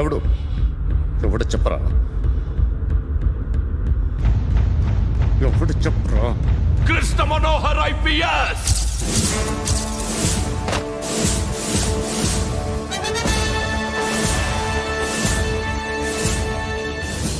ఎవడు ఎవడు చెప్పరా? ఎవడు చెప్పరా? Krishna Manohar IPS.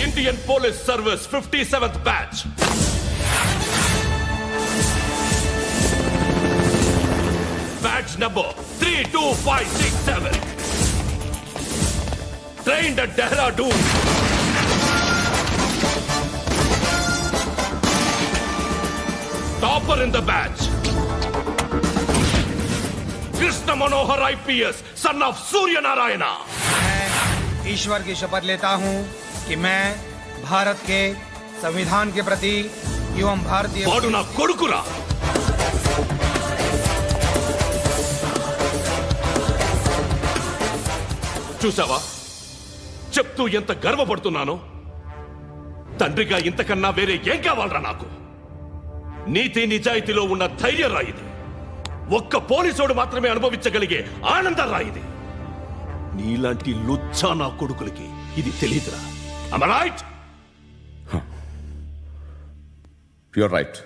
Indian Police Service 57th batch. Badge number 32567. Trained at Dehradun. Topper in the batch. Krishna Manohar IPS, son of Surya Narayana. मैं ईश्वर की शपथ लेता हूँ कि मैं भारत के संविधान के प्रति एवं भारतीय వాడు నా కొడుకురా. చూసావా చెప్తూ ఎంత గర్వపడుతున్నానో. తండ్రిగా ఇంతకన్నా వేరే ఏం కావాలరా నాకు? నీతి నిజాయితీలో ఉన్న ధైర్యం రా ఇది. ఒక్క పోలీసోడు మాత్రమే అనుభవించగలిగే ఆనందం రా ఇది. నీలాంటి లుచ్చా నా కొడుకులకి ఇది తెలియదురా. Am I right? You're right.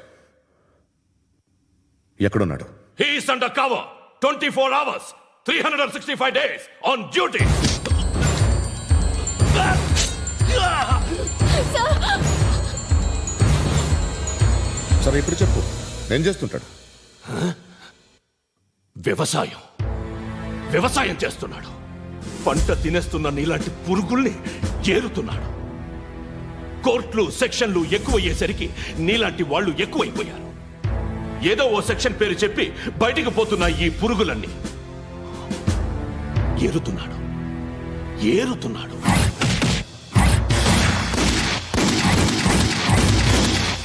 ఎక్కడున్నాడు? He is under cover 24 hours 365 days on duty. సరే ఇప్పుడు చెప్పు, ఏం చేస్తుంటాడు? వ్యవసాయం చేస్తున్నాడు. పంట తినేస్తున్న నీలాంటి పురుగుల్ని ఏరుతున్నాడు. కోర్టులు సెక్షన్లు ఎక్కువయ్యేసరికి నీలాంటి వాళ్ళు ఎక్కువైపోయారు. ఏదో ఓ సెక్షన్ పేరు చెప్పి బయటికి పోతున్న ఈ పురుగులన్నీ ఏరుతున్నాడు.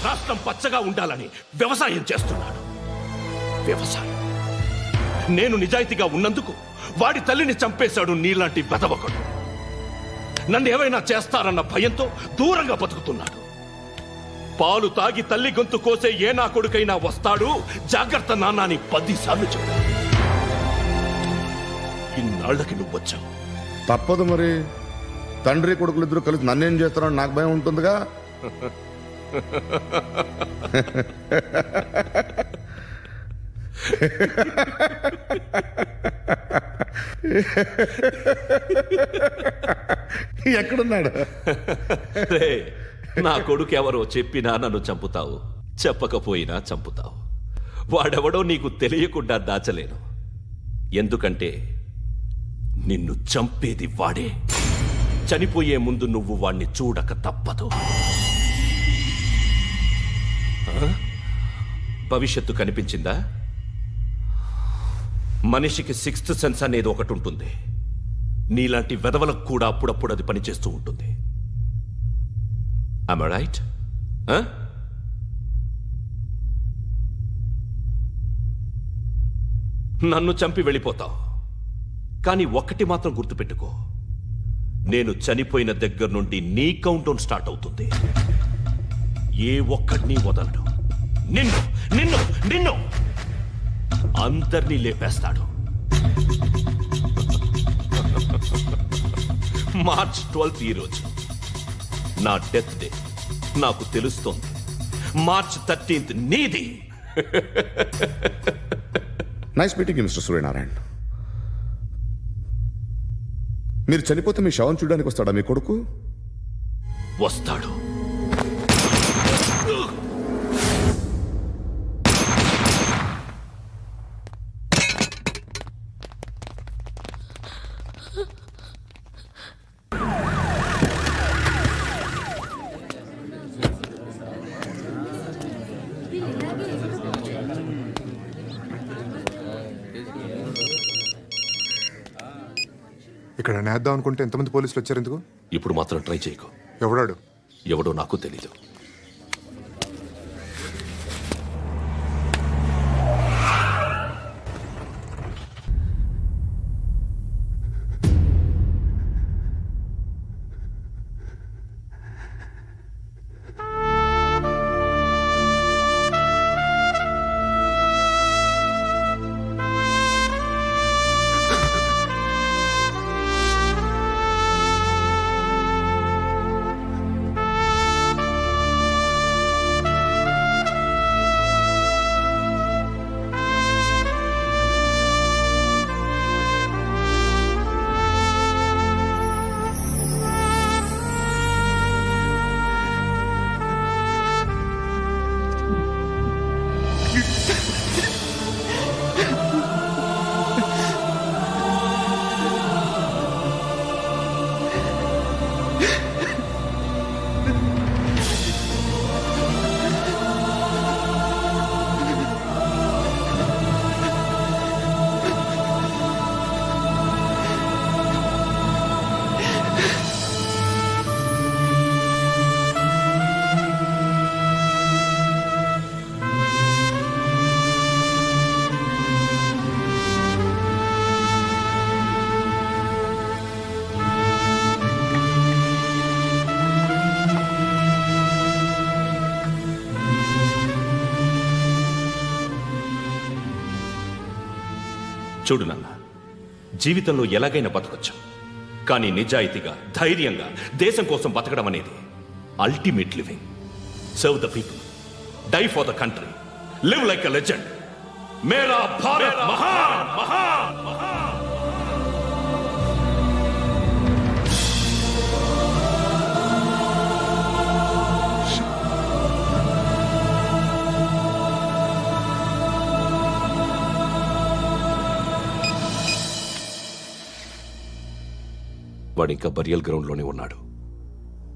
రాష్ట్రం పచ్చగా ఉండాలని వ్యవసాయం చేస్తున్నాడు. నేను నిజాయితీగా ఉన్నందుకు వాడి తల్లిని చంపేశాడు నీలాంటి బెదవకుడు. నన్ను ఏమైనా చేస్తారన్న భయంతో దూరంగా బతుకుతున్నాడు. పాలు తాగి తల్లి గొంతు కోసే ఏ నా కొడుకైనా వస్తాడు, జాగ్రత్త నాన్న అని 10 సార్లు చెప్పాడు. ఇన్నాళ్ళకి నువ్వు వచ్చావు. తప్పదు మరి. తండ్రి కొడుకులు ఇద్దరు కలిసి నన్నేం చేస్తారని నాకు భయం ఉంటుందిగా. ఎక్కడున్నాడు? నా కొడుకు ఎవరో చెప్పినా నన్ను చంపుతావు, చెప్పకపోయినా చంపుతావు. వాడెవడో నీకు తెలియకుండా దాచలేను. ఎందుకంటే నిన్ను చంపేది వాడే. చనిపోయే ముందు నువ్వు వాణ్ణి చూడక తప్పదు. భవిష్యత్తు కనిపించిందా? మనిషికి 6th సెన్స్ అనేది ఒకటి ఉంటుంది. నీలాంటి వెధవలకు కూడా అప్పుడప్పుడు అది పనిచేస్తూ ఉంటుంది. Am I right? నన్ను చంపి వెళ్ళిపోతావు. కానీ ఒక్కటి మాత్రం గుర్తుపెట్టుకో, నేను చనిపోయిన దగ్గర నుండి నీ కౌంటౌన్ స్టార్ట్ అవుతుంది. ఏ ఒక్కడిని వదలడు. నిన్ను అందరినీ లేపేస్తాడు. మార్చ్ 12 ఈ రోజు నా డెత్ డే. నాకు తెలుస్తోంది. మార్చ్ 13 నీది. Nice meeting mister Suryanarayana. మీరు చనిపోతే మీ శవం చూడడానికి వస్తాడా మీ కొడుకు? వస్తాడు. ఇక్కడ నేద్దాం అనుకుంటే ఎంతమంది పోలీసులు వచ్చారు ఎందుకు? ఇప్పుడు మాత్రం ట్రై చేయకు. ఎవడో నాకు తెలీదు. చూడు నాన్న, జీవితంలో ఎలాగైనా బతకొచ్చు, కానీ నిజాయితీగా ధైర్యంగా దేశం కోసం బతకడం అనేది ultimate living. Serve the people, die for the country, live like a legend. మేరా భారత్ మహాన్ మహాన్ మహాన్. వాడు ఇంకా బరియల్ గ్రౌండ్లోనే ఉన్నాడు.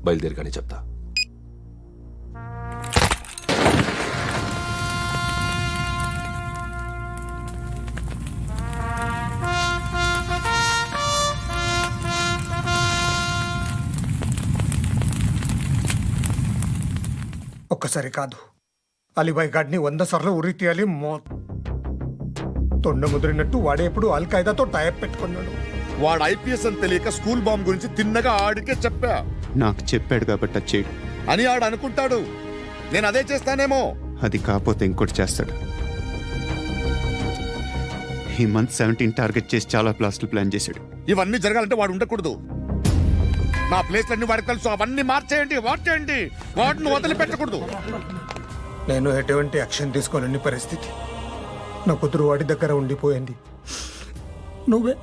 బయలుదేరగానే చెప్తా. ఒక్కసారి కాదు, అలీబాయ్ గాడిని 100 సార్లు ఉరి తీయాలి. తొండ ముదిరినట్టు వాడే ఎప్పుడు అల్ ఖైదాతో టైప్ పెట్టుకున్నాడు. వాడు ఐపీఎస్ అని తెలియక స్కూల్ బాంబ్ గురించి తిన్నగా ఆడికే చెప్పా నాకు చెప్పాడు కాబట్టి అది చేయడు. అని ఆడు అనుకుంటాడు. నేను అదే చేస్తానేమో. అది కాకపోతే ఇంకోటి చేస్తాడు. ఈ మంత్ 17 టార్గెట్ చేసి చాలా ప్లాస్టులు ప్లాన్ చేశాడు. ఇవన్నీ జరగాలంటే వాడు ఉండకూడదు. నా ప్లేస్లన్నీ వాడికి తెలుసు. అవన్నీ మార్చేయండి, వార్చేయండి. వాటిని వదిలిపెట్టకూడదు. నేను ఎటువంటి యాక్షన్ తీసుకోలేని పరిస్థితి. నా కూతురు వాడి దగ్గర ఉండిపోయింది. నువ్వే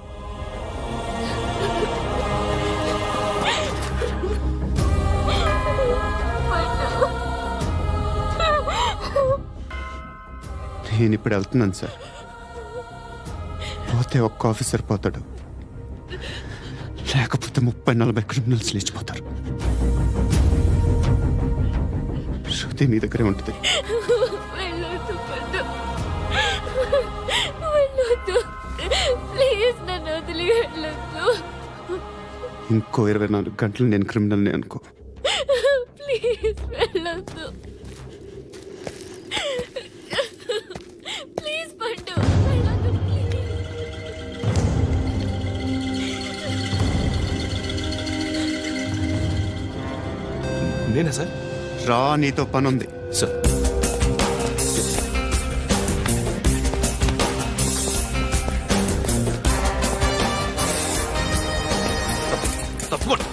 నేను ఇప్పుడు వెళ్తున్నాను సార్. పోతే ఒక్క ఆఫీసర్ పోతాడు, లేకపోతే 30-40 క్రిమినల్స్ లేచిపోతారు. శృతి నీ దగ్గరే ఉంటుంది. వెళ్ళొద్దు పండు, వెళ్ళొద్దు ప్లీజ్, నన్ను వదిలి వెళ్ళొద్దు. ఇంకో 24 గంటలు నేను క్రిమినల్ని అనుకో. ప్లీజ్ వెళ్ళొద్దు, ప్లీజ్ పండు వెళ్ళొద్దు ప్లీజ్. నేనా సార్? రా, నీతో పని ఉంది. సార్, తప్పకుండా.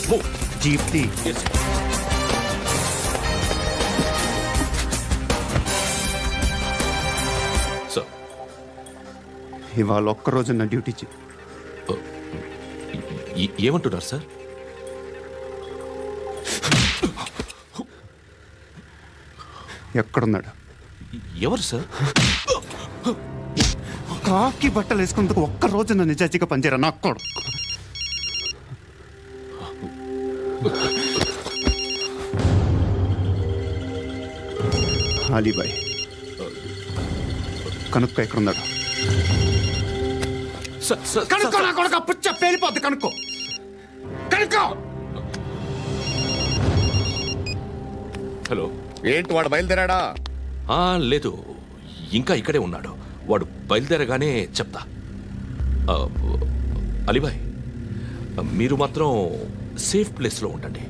Move. జీప్తి Yes. సార్, ఇవాళ ఒక్కరోజు నా డ్యూటీ చేయి. ఏమంటున్నారు సార్? ఎక్కడున్నాడు? ఎవరు సార్? కాకి బట్టలు వేసుకున్నందుకు ఒక్కరోజు నా నిజాజీగా పనిచేయరా నా కొడుకు. అలీబాయ్ కనుక్కో ఎక్కడున్నాడు. కనుక్కో నా కొడుకు, పుచ్చ పేలిపోద్ది. కనుక్కో కనుక్కో. హలో. ఏంటి వాడు బయలుదేరాడా? లేదు, ఇంకా ఇక్కడే ఉన్నాడు. వాడు బయలుదేరగానే చెప్తా. అలీబాయ్, మీరు మాత్రం సేఫ్ ప్లేస్లో ఉండండి,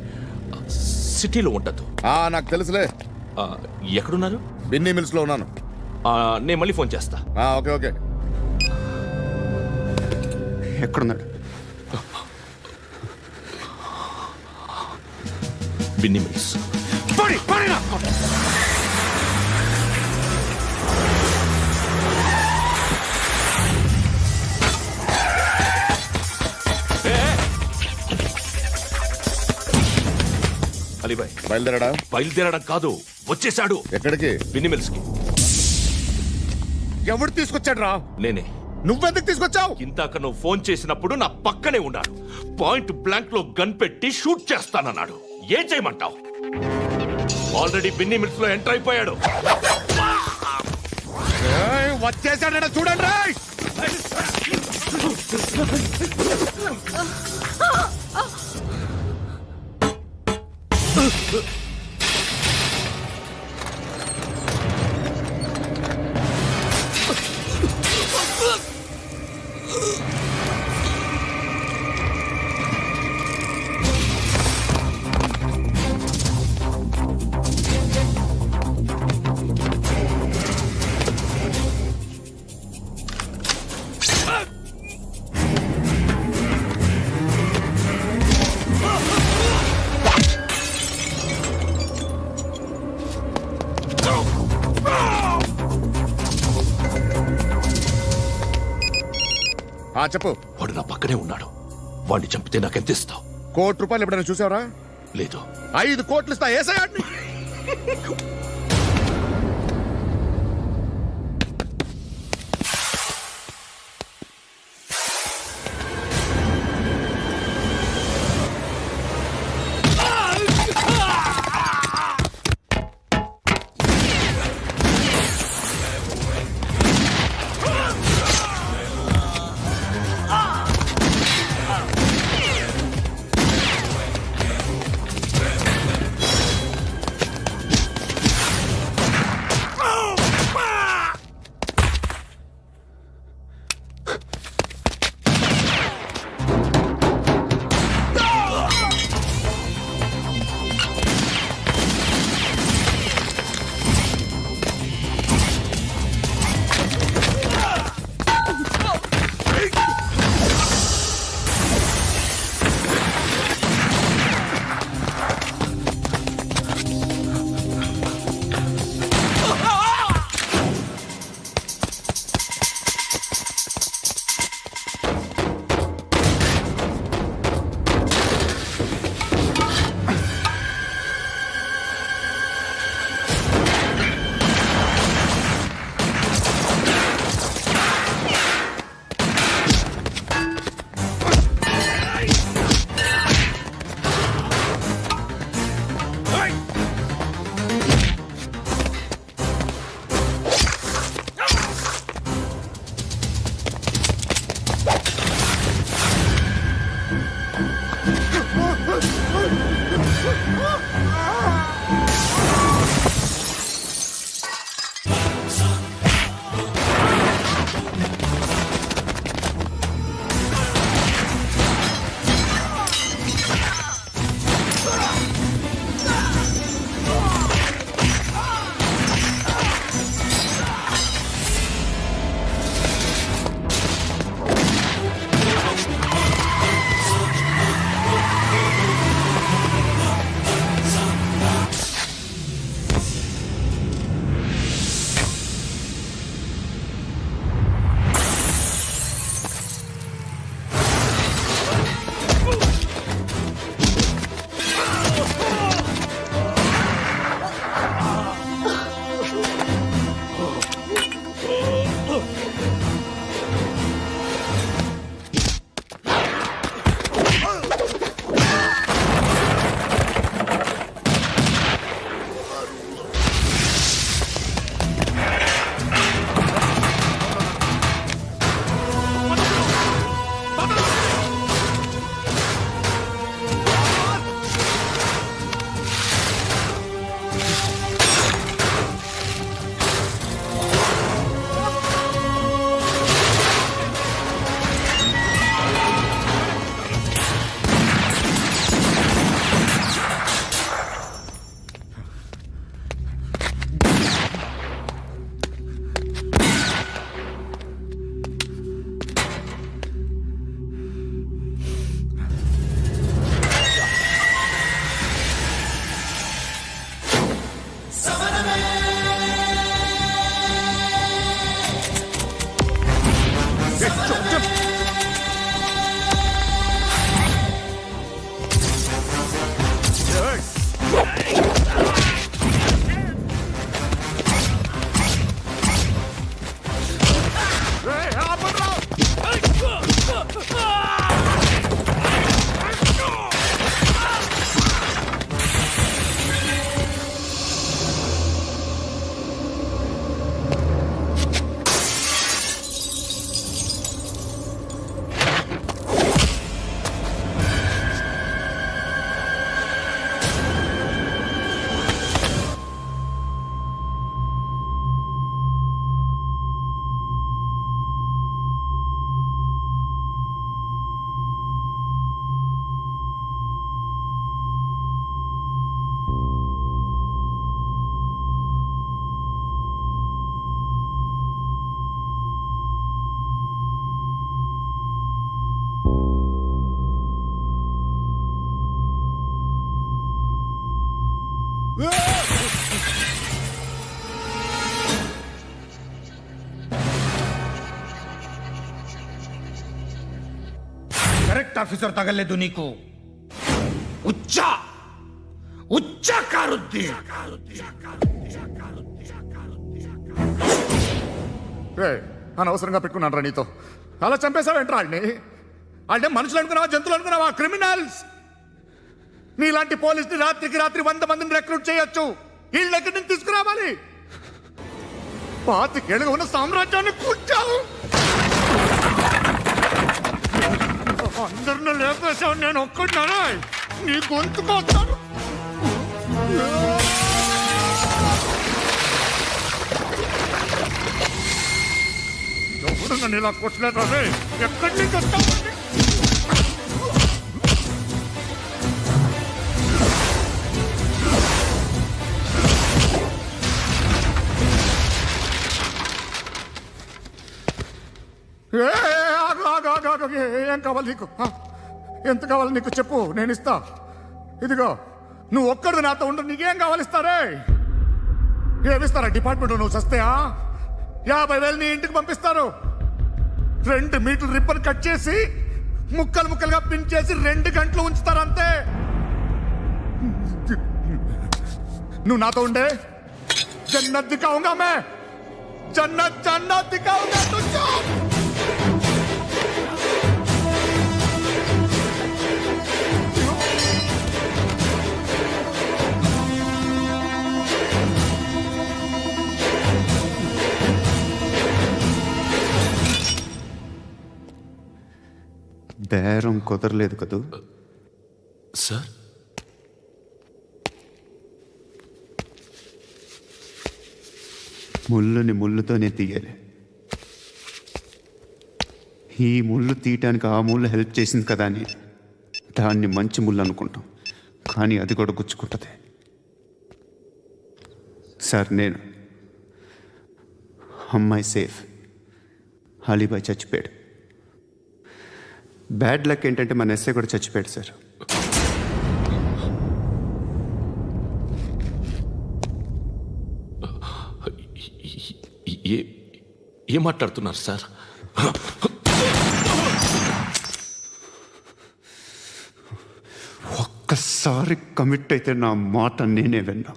సిటీలో ఉండద్దు. నాకు తెలుసులే. ఎక్కడున్నారు? బిన్నీ మిల్స్ లో ఉన్నాను. నేను మళ్ళీ ఫోన్ చేస్తా. Okay okay. ఎక్కడున్నాడు? బిన్నీ మిల్స్. అలీబాయ్ బయలుదేరాడా? బయలుదేరడం కాదు, వచ్చేశాడు. ఎక్కడికి? బిన్నీ మిల్స్ కి. ఎవడు తీసుకొచ్చాడు రా? నేనే. నువ్వెందుకు తీసుకొచ్చావు? ఇందాక నువ్వు ఫోన్ చేసినప్పుడు నా పక్కనే ఉన్నాడు. పాయింట్ బ్లాంక్ లో గన్ పెట్టి షూట్ చేస్తానన్నాడు. ఏం చేయమంటావు? ఆల్రెడీ బిన్నీ మిల్స్ లో ఎంటర్ అయిపోయాడు. వచ్చేసాడ చూడండి రా. చెప్పు. వాడు నా పక్కనే ఉన్నాడు. వాడిని చంపితే నాకెంత ఇస్తావు? ₹1,00,00,000 ఎప్పుడైనా చూసావరా? లేదు. 5 కోట్లు ఇస్తా. ఏసయాడిని. ఆఫీసర్ తగలేదు నీకు ఉచ్చా ఉచ్చా కారుద్ది అనవసరంగా పెట్టుకున్నాను రా నీతో అలా చంపేశావేంట్రా వాళ్ళని వాళ్ళే మనుషులు అనుకున్నావా జంతువులు అనుకున్నావా క్రిమినల్స్ నీలాంటి పోలీసుని రాత్రికి రాత్రి 100 మందిని రిక్రూట్ చేయొచ్చు వీళ్ళు ఎక్కడి నుంచి తీసుకురావాలి పాతికేళ్ళగా ఉన్న సామ్రాజ్యాన్ని కూర్చావు అందరిని లేపేశావు నేను ఒక్కడినారా నీ గొంతుకొస్తాను ఎవడు నన్ను ఇలా కొట్టలేదా రే ఎక్కడి నుంచి వస్తావు ఏం కావాలి నీకు ఎంత కావాలి నీకు చెప్పు నేను ఇస్తా ఇదిగో నువ్వు ఒక్కడు నాతో ఉండు నీకేం కావాలి ఇస్తారే ఏమిస్తారా డిపార్ట్మెంట్ నువ్వు చస్తేయా 50,000 నీ ఇంటికి పంపిస్తారు 2 మీటర్ల రిబ్బన్ కట్ చేసి ముక్కలు ముక్కలుగా పిన్ చేసి 2 గంటలు ఉంచుతారు అంతే నువ్వు నాతో ఉండే జన్నత్ దిఖాऊंगा मैं జన్నత్ జన్నత్ దిఖాऊंगा तुझको బేరం కుదరలేదు కదూ సార్ ముళ్ళుని ముళ్ళుతోనే తీయాలి ఈ ముళ్ళు తీయటానికి ఆ ముళ్ళు హెల్ప్ చేసింది కదా అని దాన్ని మంచి ముళ్ళు అనుకుంటాం కానీ అది కూడా గుచ్చుకుంటుంది సార్ నేను అమ్మాయి సేఫ్ అలీబాయ్ చచ్చిపోయాడు బ్యాడ్ లక్ ఏంటంటే మన ఎస్ఐ కూడా చచ్చిపోయాడు సార్ ఏం మాట్లాడుతున్నారు సార్ ఒక్కసారి కమిట్ అయితే నా మాట నేనే విన్నా